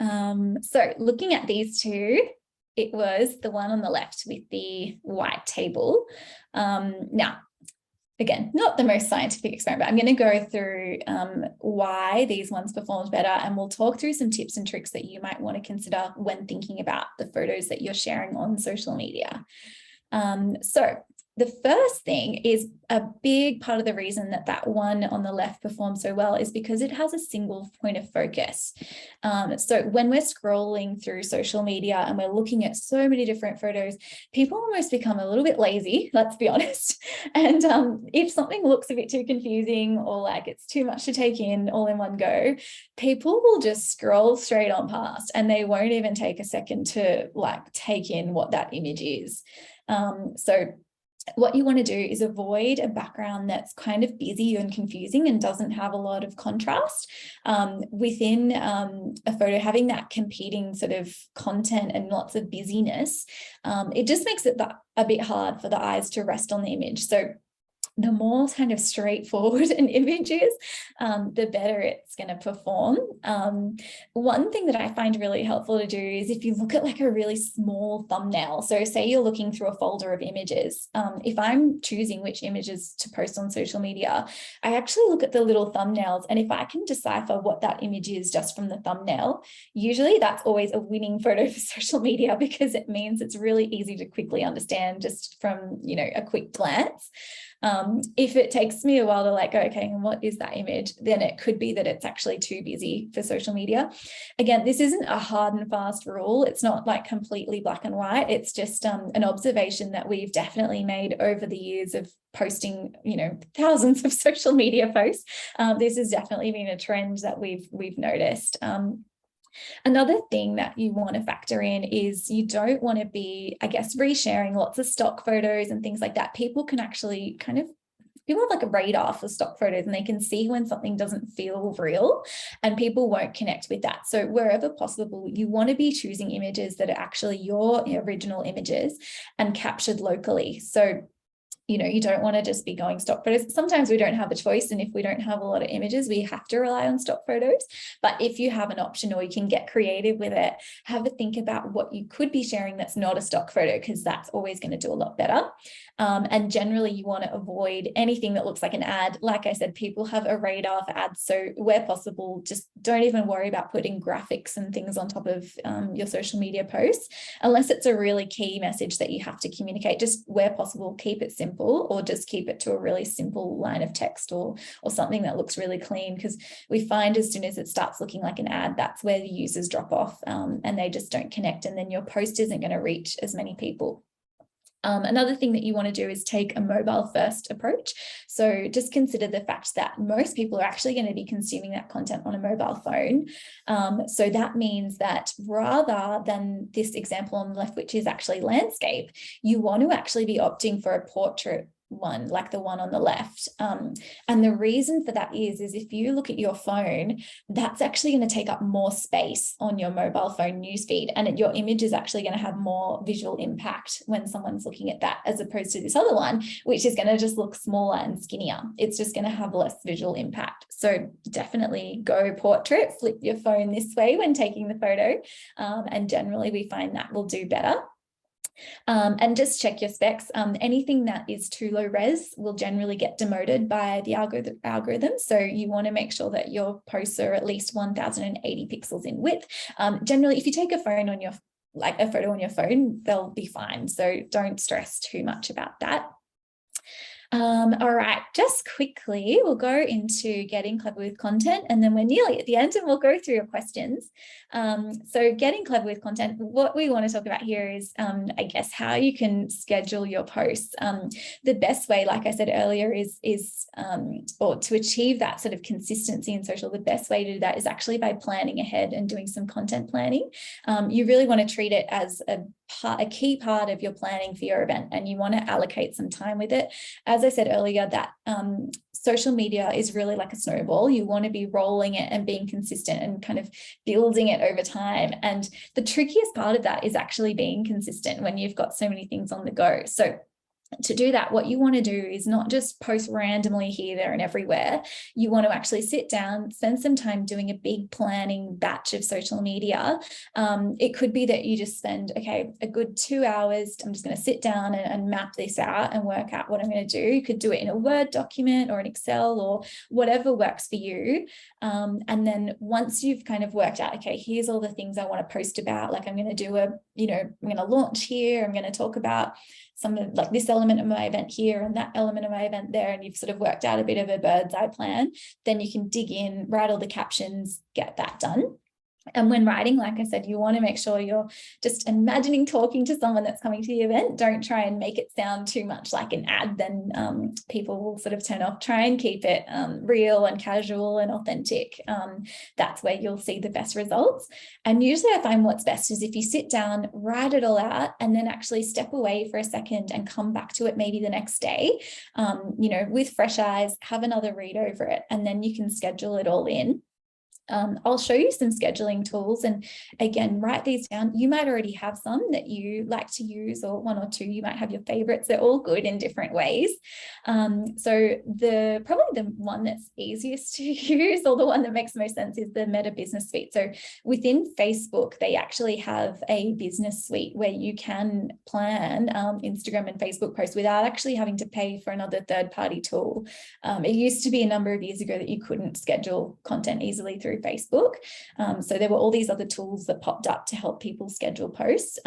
So looking at these two, it was the one on the left with the white table. Now, again, not the most scientific experiment, but I'm going to go through why these ones performed better, and we'll talk through some tips and tricks that you might want to consider when thinking about the photos that you're sharing on social media. So the first thing is a big part of the reason that one on the left performs so well is because it has a single point of focus. So when we're scrolling through social media and we're looking at so many different photos, people almost become a little bit lazy, let's be honest. And if something looks a bit too confusing or like it's too much to take in all in one go, people will just scroll straight on past and they won't even take a second to take in what that image is. So what you want to do is avoid a background that's kind of busy and confusing and doesn't have a lot of contrast. Within a photo, having that competing sort of content and lots of busyness, it just makes it a bit hard for the eyes to rest on the image. So the more kind of straightforward an image is, the better it's going to perform. One thing that I find really helpful to do is if you look at a really small thumbnail, so say you're looking through a folder of images, if I'm choosing which images to post on social media, I actually look at the little thumbnails, and if I can decipher what that image is just from the thumbnail, usually that's always a winning photo for social media because it means it's really easy to quickly understand just from, a quick glance. If it takes me a while to go, okay, and what is that image? Then it could be that it's actually too busy for social media. Again, this isn't a hard and fast rule. It's not completely black and white. It's just an observation that we've definitely made over the years of posting, thousands of social media posts. This has definitely been a trend that we've noticed. Another thing that you want to factor in is you don't want to be, I guess, resharing lots of stock photos and things like that. People can actually people have like a radar for stock photos, and they can see when something doesn't feel real, and people won't connect with that. So wherever possible, you want to be choosing images that are actually your original images and captured locally. So you don't want to just be going stock photos. Sometimes we don't have a choice. And if we don't have a lot of images, we have to rely on stock photos. But if you have an option or you can get creative with it, have a think about what you could be sharing that's not a stock photo, because that's always going to do a lot better. And generally, you want to avoid anything that looks like an ad. Like I said, people have a radar for ads. So where possible, just don't even worry about putting graphics and things on top of your social media posts, unless it's a really key message that you have to communicate. Just where possible, keep it simple, or just keep it to a really simple line of text or something that looks really clean, because we find as soon as it starts looking like an ad, that's where the users drop off and they just don't connect, and then your post isn't going to reach as many people. Another thing that you want to do is take a mobile first approach. So just consider the fact that most people are actually going to be consuming that content on a mobile phone. So that means that rather than this example on the left, which is actually landscape, you want to actually be opting for a portrait one, like the one on the left. And the reason for that is if you look at your phone, that's actually going to take up more space on your mobile phone newsfeed, and your image is actually going to have more visual impact when someone's looking at that, as opposed to this other one, which is going to just look smaller and skinnier. It's just going to have less visual impact. So definitely go portrait, flip your phone this way when taking the photo. And generally we find that will do better. And just check your specs. Anything that is too low res will generally get demoted by the algorithm. So you want to make sure that your posts are at least 1080 pixels in width. Generally, if you take a photo on your phone, they'll be fine. So don't stress too much about that. All right, just quickly, we'll go into getting clever with content, and then we're nearly at the end and we'll go through your questions. So getting clever with content, what we want to talk about here is, I guess, how you can schedule your posts. The best way, like I said earlier, or to achieve that sort of consistency in social, the best way to do that is actually by planning ahead and doing some content planning. You really want to treat it as a key part of your planning for your event, and you want to allocate some time with it. As I said earlier, that social media is really like a snowball. You want to be rolling it and being consistent and kind of building it over time. And the trickiest part of that is actually being consistent when you've got so many things on the go. So to do that, what you want to do is not just post randomly here, there, and everywhere. You want to actually sit down, spend some time doing a big planning batch of social media. It could be that you just spend, a good 2 hours. I'm just going to sit down and map this out and work out what I'm going to do. You could do it in a Word document or an Excel or whatever works for you. And then once you've kind of worked out, here's all the things I want to post about. Like I'm going to do I'm going to launch here. I'm going to talk about some of like this element of my event here and that element of my event there, and you've sort of worked out a bit of a bird's eye plan, then you can dig in, write all the captions, get that done. And when writing, like I said, you want to make sure you're just imagining talking to someone that's coming to the event. Don't try and make it sound too much like an ad, then people will sort of turn off. Try and keep it real and casual and authentic. That's where you'll see the best results. And usually I find what's best is if you sit down, write it all out, and then actually step away for a second and come back to it maybe the next day, with fresh eyes, have another read over it, and then you can schedule it all in. I'll show you some scheduling tools, and again, write these down. You might already have some that you like to use, or one or two. You might have your favorites. They're all good in different ways. So probably the one that's easiest to use, or the one that makes most sense, is the Meta Business Suite. So within Facebook, they actually have a business suite where you can plan Instagram and Facebook posts without actually having to pay for another third-party tool. It used to be a number of years ago that you couldn't schedule content easily through Facebook. So there were all these other tools that popped up to help people schedule posts.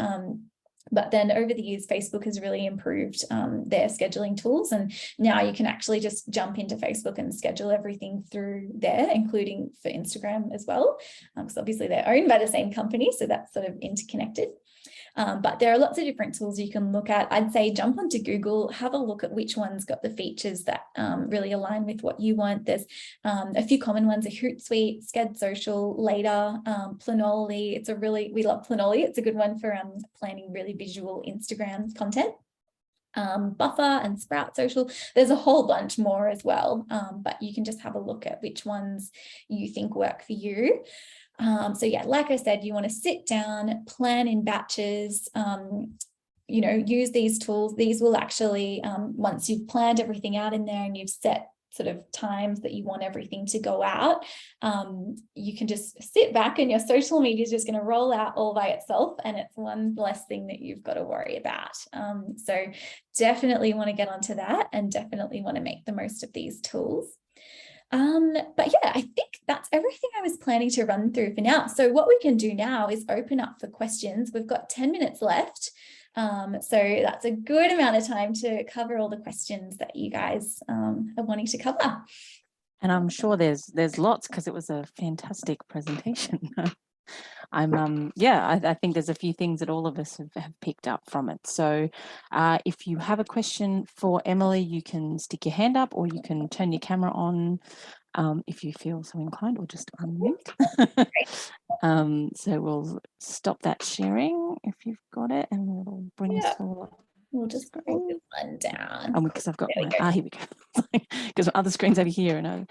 But then over the years, Facebook has really improved their scheduling tools. And now you can actually just jump into Facebook and schedule everything through there, including for Instagram as well. Because obviously they're owned by the same company. So that's sort of interconnected. But there are lots of different tools you can look at. I'd say jump onto Google, have a look at which one's got the features that really align with what you want. There's a few common ones are Hootsuite, Sched Social, Later, Planoly. We love Planoly. It's a good one for planning really visual Instagram content. Buffer and Sprout Social. There's a whole bunch more as well, but you can just have a look at which ones you think work for you. So yeah, like I said, you want to sit down, plan in batches, use these tools. These will actually, once you've planned everything out in there and you've set sort of times that you want everything to go out, you can just sit back and your social media is just going to roll out all by itself, and it's one less thing that you've got to worry about. So definitely want to get onto that and definitely want to make the most of these tools. But yeah, I think that's everything I was planning to run through for now. So what we can do now is open up for questions. We've got 10 minutes left. So that's a good amount of time to cover all the questions that you guys are wanting to cover. And I'm sure there's lots, because it was a fantastic presentation. I think there's a few things that all of us have picked up from it. So if you have a question for Emily, you can stick your hand up, or you can turn your camera on if you feel so inclined, or just unmute. So we'll stop that sharing if you've got it, and it'll bring us all up. We'll just scroll this one down. Because I've got here we go. Because my other screen's over here, and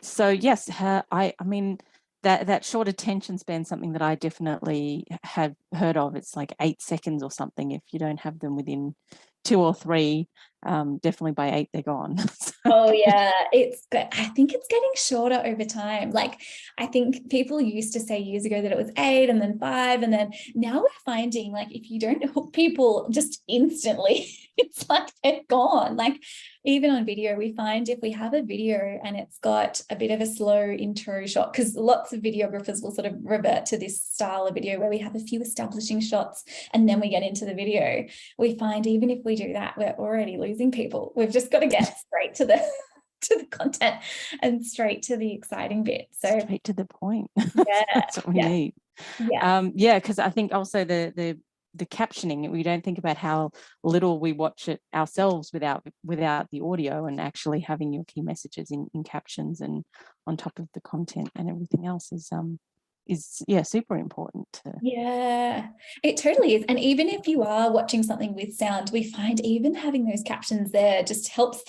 so yes, I mean that short attention span, something that I definitely have heard of. It's like 8 seconds or something. If you don't have them within 2 or 3, definitely by 8 they're gone. Oh yeah, I think it's getting shorter over time. Like, I think people used to say years ago that it was 8 and then 5, and then now we're finding, like, if you don't hook people just instantly, it's like they're gone. Like, even on video, we find if we have a video and it's got a bit of a slow intro shot, because lots of videographers will sort of revert to this style of video where we have a few establishing shots and then we get into the video. We find even if we do that, we're already losing people. We've just got to get straight to the content and straight to the exciting bit. So straight to the point. Yeah, that's what we need. Yeah, because I think also the captioning, we don't think about how little we watch it ourselves without the audio, and actually having your key messages in captions and on top of the content and everything else is super important Yeah, it totally is. And even if you are watching something with sound, we find even having those captions there just helps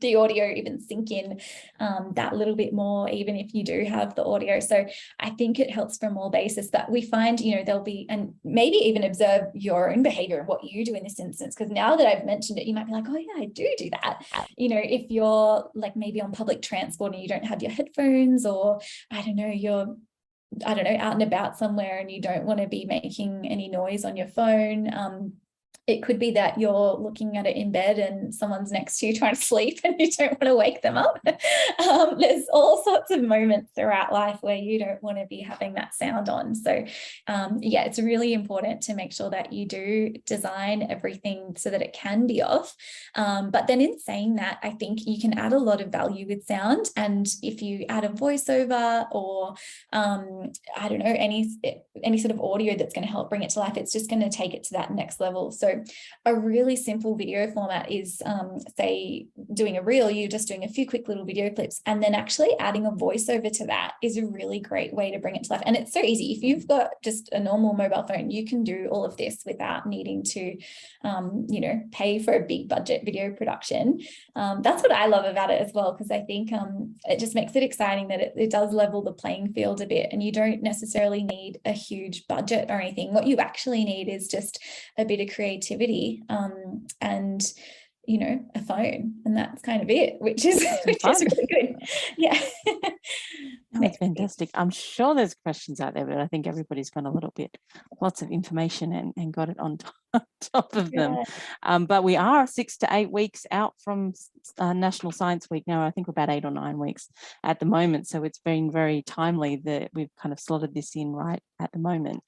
the audio even sink in that little bit more, even if you do have the audio. So I think it helps from all bases. But we find, there'll be, and maybe even observe your own behavior and what you do in this instance, because now that I've mentioned it, you might be like, oh yeah, I do that. If you're like maybe on public transport and you don't have your headphones, or you're out and about somewhere and you don't want to be making any noise on your phone. It could be that you're looking at it in bed and someone's next to you trying to sleep and you don't want to wake them up. There's all sorts of moments throughout life where you don't want to be having that sound on. So it's really important to make sure that you do design everything so that it can be off. But then in saying that, I think you can add a lot of value with sound. And if you add a voiceover or any sort of audio that's going to help bring it to life, it's just going to take it to that next level. So a really simple video format is, say, doing a reel, you're just doing a few quick little video clips, and then actually adding a voiceover to that is a really great way to bring it to life. And it's so easy. If you've got just a normal mobile phone, you can do all of this without needing to, pay for a big budget video production. That's what I love about it as well, because I think it just makes it exciting that it does level the playing field a bit, and you don't necessarily need a huge budget or anything. What you actually need is just a bit of creativity and a phone, and that's kind of it, which is really good. Yeah. That's fantastic. I'm sure there's questions out there, but I think everybody's got lots of information and got it on top of them. But we are 6 to 8 weeks out from National Science Week now. I think we're about 8 or 9 weeks at the moment. So it's been very timely that we've kind of slotted this in right at the moment.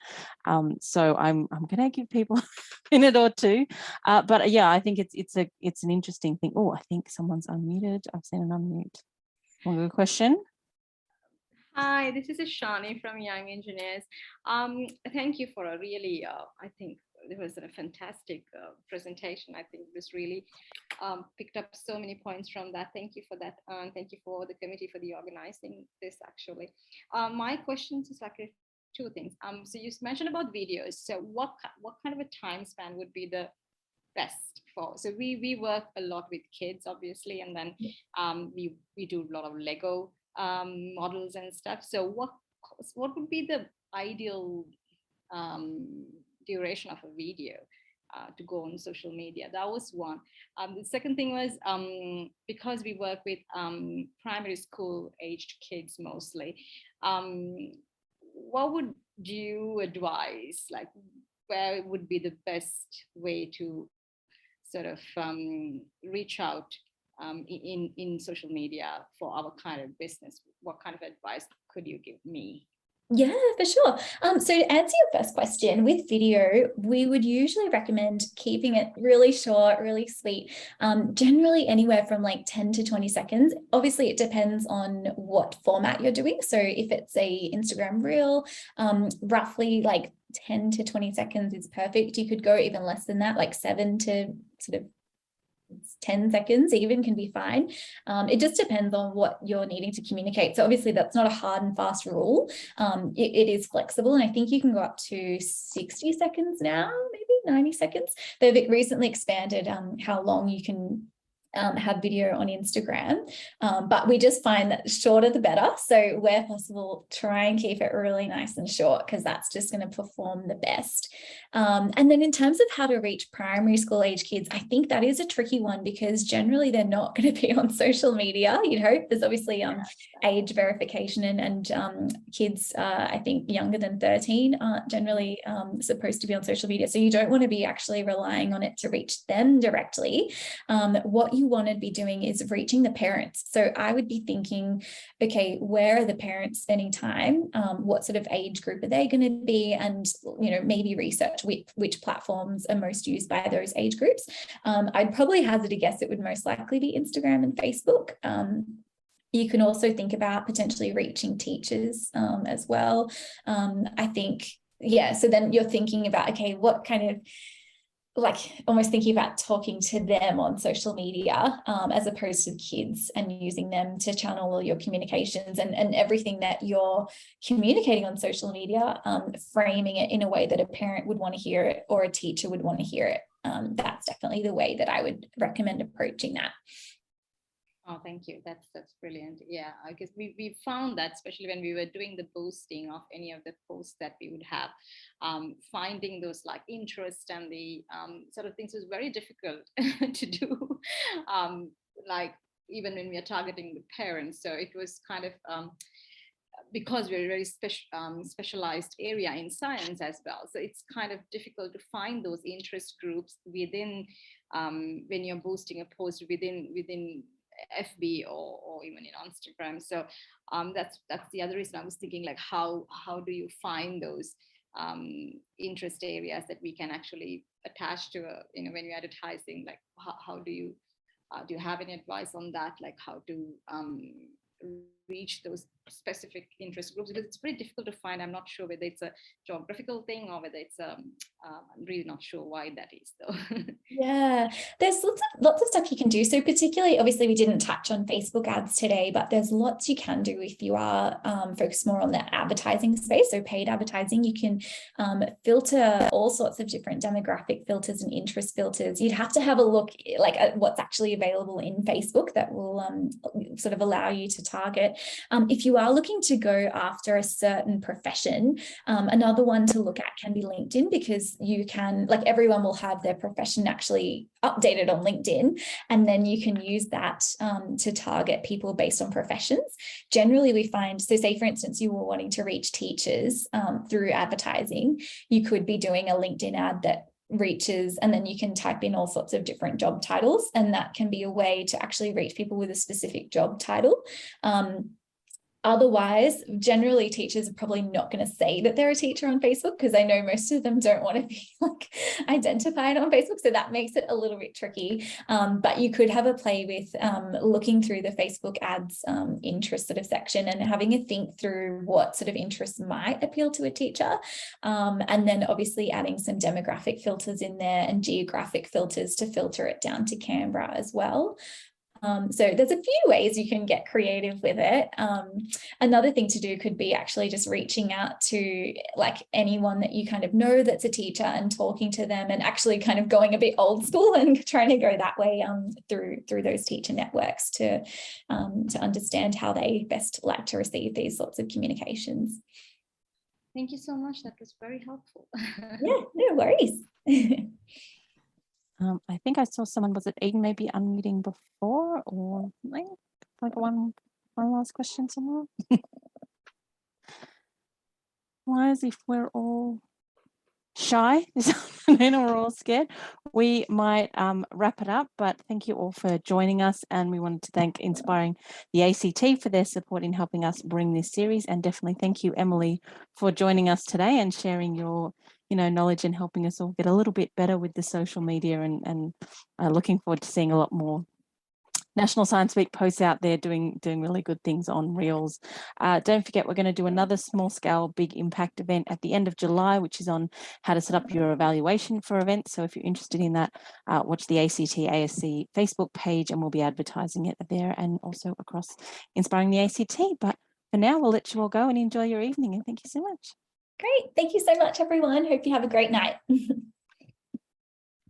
So I'm going to give people a minute or two. But yeah, I think it's an interesting thing. Oh, I think someone's unmuted. I've seen an unmute. Want a question? Hi, this is Shani from Young Engineers. Thank you for a really, I think, it was a fantastic presentation. I think it was really picked up so many points from that. Thank you for that. Thank you for the committee for the organizing this actually. My questions is like two things. So you mentioned about videos. So what kind of a time span would be the best for? So we work a lot with kids, obviously, and then we do a lot of Lego models and stuff. So what would be the ideal duration of a video to go on social media? That was one. The second thing was because we work with primary school aged kids mostly, what would you advise, like where would be the best way to sort of reach out in social media for our kind of business? What kind of advice could you give me? Yeah, for sure. So to answer your first question, with video, we would usually recommend keeping it really short, really sweet, generally anywhere from like 10 to 20 seconds. Obviously, it depends on what format you're doing. So if it's a Instagram reel, roughly like 10 to 20 seconds is perfect. You could go even less than that, like 7 to sort of 10 seconds even can be fine. It just depends on what you're needing to communicate. So obviously that's not a hard and fast rule. It is flexible, and I think you can go up to 60 seconds now, maybe 90 seconds. They've recently expanded how long you can have video on Instagram, but we just find that shorter the better. So where possible, try and keep it really nice and short, because that's just going to perform the best. And then in terms of how to reach primary school age kids, I think that is a tricky one, because generally they're not going to be on social media. You'd hope. There's obviously age verification, and kids, I think younger than 13 aren't generally supposed to be on social media. So you don't want to be actually relying on it to reach them directly. What you want to be doing is reaching the parents. So I would be thinking, okay, where are the parents spending time? What sort of age group are they going to be? And, maybe research which platforms are most used by those age groups. I'd probably hazard a guess it would most likely be Instagram and Facebook. You can also think about potentially reaching teachers as well. I think, so then you're thinking about, okay, what kind of, like almost thinking about talking to them on social media as opposed to the kids, and using them to channel all your communications and everything that you're communicating on social media, framing it in a way that a parent would want to hear it or a teacher would want to hear it. That's definitely the way that I would recommend approaching that. Oh, thank you. That's brilliant. Yeah, I guess we found that, especially when we were doing the posting of any of the posts that we would have, finding those like interest and the sort of things was very difficult to do. Like even when we are targeting the parents, so it was kind of because we're a very specialized area in science as well. So it's kind of difficult to find those interest groups within when you're boosting a post within FB or even in Instagram. So that's the other reason I was thinking, like how do you find those interest areas that we can actually attach to when you're advertising, like how do you have any advice on that, like how to reach those specific interest groups, because it's pretty difficult to find. I'm not sure whether it's a geographical thing or whether it's I'm really not sure why that is though. Yeah, there's lots of stuff you can do. So particularly, obviously we didn't touch on Facebook ads today, but there's lots you can do if you are focused more on the advertising space. So paid advertising, you can filter all sorts of different demographic filters and interest filters. You'd have to have a look like at what's actually available in Facebook that will sort of allow you to target. If you are looking to go after a certain profession, another one to look at can be LinkedIn, because you can, like everyone will have their profession actually updated on LinkedIn, and then you can use that to target people based on professions. Generally, we find, so say for instance, you were wanting to reach teachers through advertising, you could be doing a LinkedIn ad that reaches, and then you can type in all sorts of different job titles, and that can be a way to actually reach people with a specific job title. Otherwise, generally teachers are probably not going to say that they're a teacher on Facebook, because I know most of them don't want to be like identified on Facebook. So that makes it a little bit tricky. But you could have a play with looking through the Facebook ads interest sort of section and having a think through what sort of interests might appeal to a teacher. And then obviously adding some demographic filters in there and geographic filters to filter it down to Canberra as well. So there's a few ways you can get creative with it. Another thing to do could be actually just reaching out to like anyone that you kind of know that's a teacher and talking to them, and actually kind of going a bit old school and trying to go that way through those teacher networks to understand how they best like to receive these sorts of communications. Thank you so much. That was very helpful. Yeah, no worries. I think I saw someone, was it Eden, maybe unmuting before, or like one last question somewhere? Why is if we're all shy and we're all scared, we might wrap it up. But thank you all for joining us, and we wanted to thank Inspiring the ACT for their support in helping us bring this series, and definitely thank you, Emily, for joining us today and sharing your knowledge and helping us all get a little bit better with the social media, and looking forward to seeing a lot more National Science Week posts out there doing really good things on Reels. Don't forget, we're going to do another small scale big impact event at the end of July, which is on how to set up your evaluation for events. So if you're interested in that, watch the ACT ASC Facebook page, and we'll be advertising it there and also across Inspiring the ACT. But for now, we'll let you all go and enjoy your evening, and thank you so much. Great. Thank you so much, everyone. Hope you have a great night.